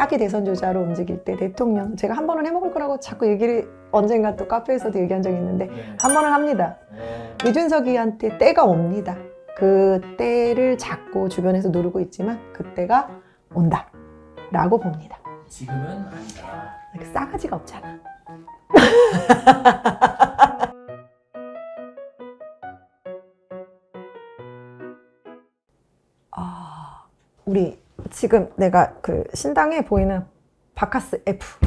차기 대선 주자로 움직일 때 대통령 제가 한 번은 해먹을 거라고 자꾸 얘기를 언젠가 또 카페에서도 얘기한 적이 있는데 한 번은 합니다. 이준석이한테 때가 옵니다. 그 때를 잡고 주변에서 누르고 있지만 그때가 온다 라고 봅니다. 지금은 아니다. 싸가지가 없잖아. 우리 지금 내가 그 신당에 보이는 바카스 F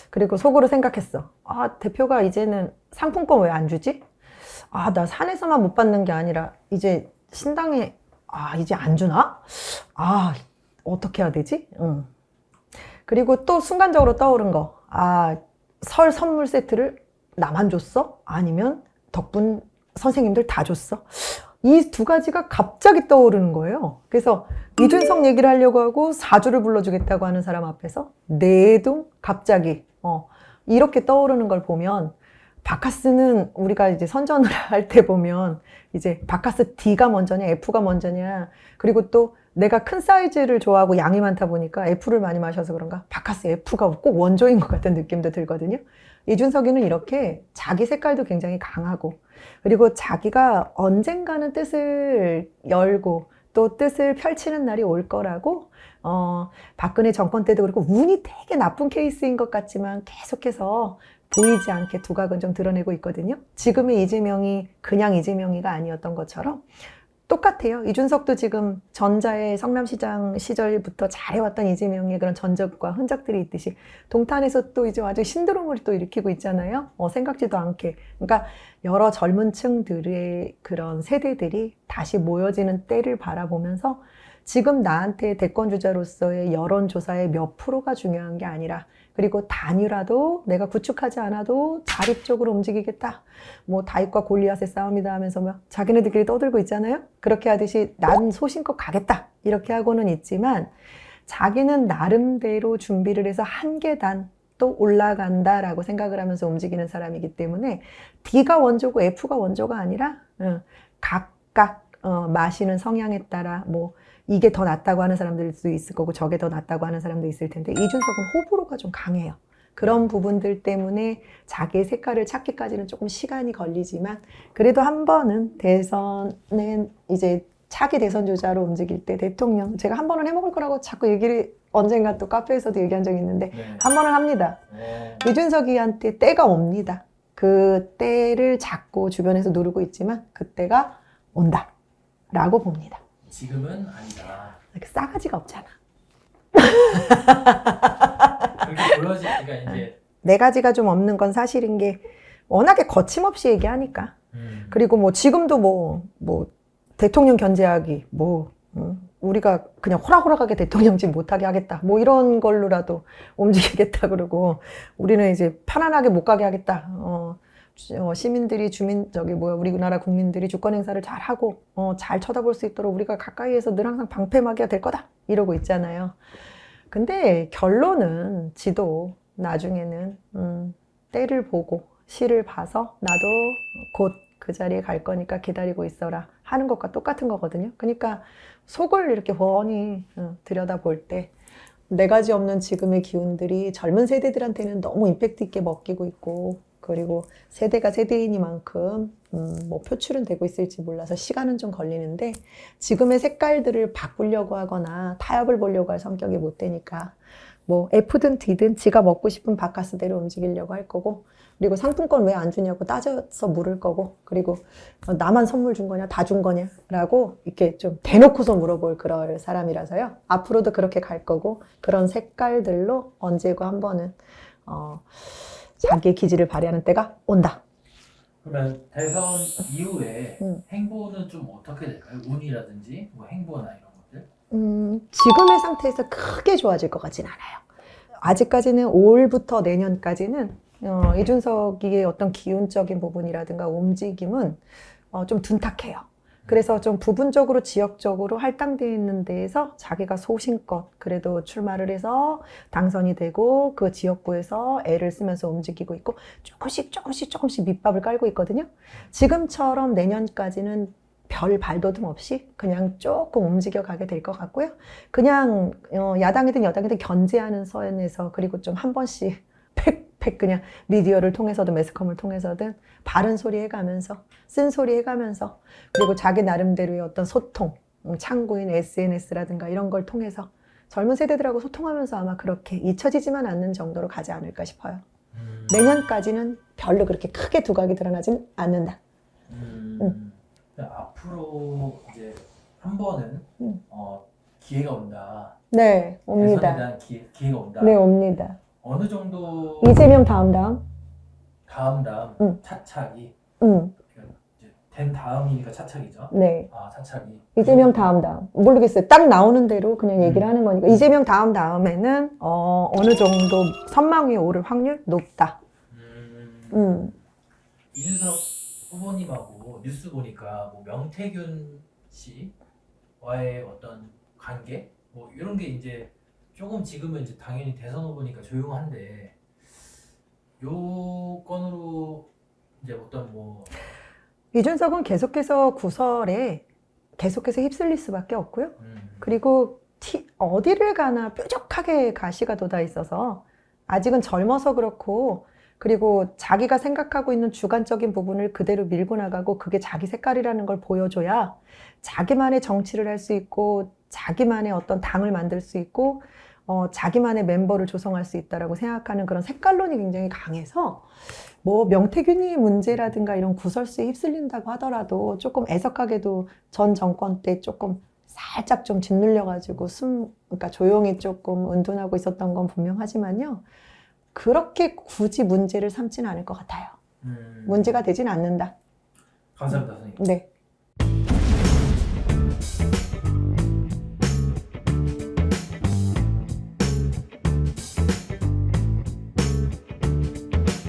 그리고 속으로 생각했어. 대표가 이제는 상품권 왜 안 주지? 나 산에서만 못 받는 게 아니라 이제 신당에 이제 안 주나? 어떻게 해야 되지? 그리고 또 순간적으로 떠오른 거. 설 선물 세트를 나만 줬어? 아니면 덕분 선생님들 다 줬어? 이 두 가지가 갑자기 떠오르는 거예요. 그래서 이준석 얘기를 하려고 하고 사주를 불러주겠다고 하는 사람 앞에서 내도 갑자기 이렇게 떠오르는 걸 보면 바카스는 우리가 이제 선전을 할 때 보면 이제 바카스 D가 먼저냐 F가 먼저냐, 그리고 또 내가 큰 사이즈를 좋아하고 양이 많다 보니까 F를 많이 마셔서 그런가 바카스 F가 꼭 원조인 것 같은 느낌도 들거든요. 이준석이는 이렇게 자기 색깔도 굉장히 강하고, 그리고 자기가 언젠가는 뜻을 열고 또 뜻을 펼치는 날이 올 거라고 박근혜 정권 때도 그렇고 운이 되게 나쁜 케이스인 것 같지만 계속해서 보이지 않게 두각은 좀 드러내고 있거든요. 지금의 이재명이 그냥 이재명이가 아니었던 것처럼 똑같아요. 이준석도 지금 전자의 성남시장 시절부터 잘해왔던 이재명의 그런 전적과 흔적들이 있듯이 동탄에서 또 이제 아주 신드롬을 또 일으키고 있잖아요. 생각지도 않게. 그러니까 여러 젊은 층들의 그런 세대들이 다시 모여지는 때를 바라보면서 지금 나한테 대권주자로서의 여론조사의 몇 프로가 중요한 게 아니라, 그리고 단위라도 내가 구축하지 않아도 자립적으로 움직이겠다. 뭐 다윗과 골리앗의 싸움이다 하면서 막 자기네들끼리 떠들고 있잖아요. 그렇게 하듯이 난 소신껏 가겠다 이렇게 하고는 있지만 자기는 나름대로 준비를 해서 한 계단 또 올라간다라고 생각을 하면서 움직이는 사람이기 때문에 D가 원조고 F가 원조가 아니라 각각 마시는 성향에 따라 뭐 이게 더 낫다고 하는 사람들도 있을 거고 저게 더 낫다고 하는 사람도 있을 텐데 이준석은 호불호가 좀 강해요. 그런 부분들 때문에 자기의 색깔을 찾기까지는 조금 시간이 걸리지만 그래도 한 번은 대선은 이제 차기 대선 주자로 움직일 때 대통령 제가 한 번은 해먹을 거라고 자꾸 얘기를 언젠가 또 카페에서도 얘기한 적이 있는데 한 번은 합니다. 이준석이한테 때가 옵니다. 그 때를 잡고 주변에서 누르고 있지만 그때가 온다 라고 봅니다. 지금은 아니다. 싸가지가 없잖아. 그렇게 보여지니까 이제 네 가지가 좀 없는 건 사실인 게 워낙에 거침없이 얘기하니까. 그리고 뭐 지금도 뭐 대통령 견제하기 우리가 그냥 호락호락하게 대통령직 못하게 하겠다 뭐 이런 걸로라도 움직이겠다 그러고 우리는 이제 편안하게 못 가게 하겠다. 시민들이 우리나라 국민들이 주권 행사를 잘 하고 잘 쳐다볼 수 있도록 우리가 가까이에서 늘 항상 방패막이가 될 거다 이러고 있잖아요. 근데 결론은 지도 나중에는 때를 보고 시를 봐서 나도 곧 그 자리에 갈 거니까 기다리고 있어라 하는 것과 똑같은 거거든요. 그러니까 속을 이렇게 훤히 들여다볼 때 네 가지 없는 지금의 기운들이 젊은 세대들한테는 너무 임팩트 있게 먹히고 있고, 그리고 세대가 세대이니만큼 뭐 표출은 되고 있을지 몰라서 시간은 좀 걸리는데 지금의 색깔들을 바꾸려고 하거나 타협을 보려고 할 성격이 못 되니까 뭐 F든 D든 지가 먹고 싶은 바카스대로 움직이려고 할 거고, 그리고 상품권 왜 안 주냐고 따져서 물을 거고, 그리고 나만 선물 준 거냐 다 준 거냐 라고 이렇게 좀 대놓고서 물어볼 그럴 사람이라서요. 앞으로도 그렇게 갈 거고 그런 색깔들로 언제고 한 번은 자기의 기질을 발휘하는 때가 온다. 그러면 대선 이후에 행보는 좀 어떻게 될까요? 운이라든지 뭐 행보나 이런 것들? 지금의 상태에서 크게 좋아질 것 같진 않아요. 아직까지는 올부터 내년까지는 이준석의 어떤 기운적인 부분이라든가 움직임은 좀 둔탁해요. 그래서 좀 부분적으로 지역적으로 할당되어 있는 데에서 자기가 소신껏 그래도 출마를 해서 당선이 되고 그 지역구에서 애를 쓰면서 움직이고 있고 조금씩 밑밥을 깔고 있거든요. 지금처럼 내년까지는 별 발돋움 없이 그냥 조금 움직여 가게 될 것 같고요. 그냥 야당이든 여당이든 견제하는 선에서 그리고 좀 한 번씩 팩 그냥 미디어를 통해서든 매스컴을 통해서든 바른 소리 해가면서 쓴소리 해가면서 그리고 자기 나름대로의 어떤 소통 창구인 SNS라든가 이런 걸 통해서 젊은 세대들하고 소통하면서 아마 그렇게 잊혀지지만 않는 정도로 가지 않을까 싶어요. 내년까지는 별로 그렇게 크게 두각이 드러나진 않는다. 앞으로 이제 한 번은 기회가 온다. 네, 대선에 옵니다. 대한 기회가 온다. 네, 옵니다. 어느 정도 이재명 다음. 다음 응. 차차기 이제 된 다음이니까 차차기죠. 네. 아 차차기. 이재명 다음. 모르겠어요. 딱 나오는 대로 그냥 얘기를 하는 거니까. 이재명 다음에는 어느 정도 선망 위에 오를 확률 높다. 이준석 후보님하고 뉴스 보니까 뭐 명태균 씨와의 어떤 관계 뭐 이런 게 이제 조금 지금은 이제 당연히 대선 후보니까 조용한데 요 건으로 이제 어떤 뭐 이준석은 계속해서 구설에 계속해서 휩쓸릴 수밖에 없고요. 그리고 어디를 가나 뾰족하게 가시가 돋아 있어서 아직은 젊어서 그렇고 그리고 자기가 생각하고 있는 주관적인 부분을 그대로 밀고 나가고 그게 자기 색깔이라는 걸 보여줘야 자기만의 정치를 할 수 있고 자기만의 어떤 당을 만들 수 있고 자기만의 멤버를 조성할 수 있다라고 생각하는 그런 색깔론이 굉장히 강해서 뭐 명태균이 문제라든가 이런 구설수에 휩쓸린다고 하더라도 조금 애석하게도 전 정권 때 조금 살짝 좀 짓눌려가지고 그러니까 조용히 조금 은둔하고 있었던 건 분명하지만요. 그렇게 굳이 문제를 삼지는 않을 것 같아요. 문제가 되진 않는다. 감사합니다, 선생님. 네.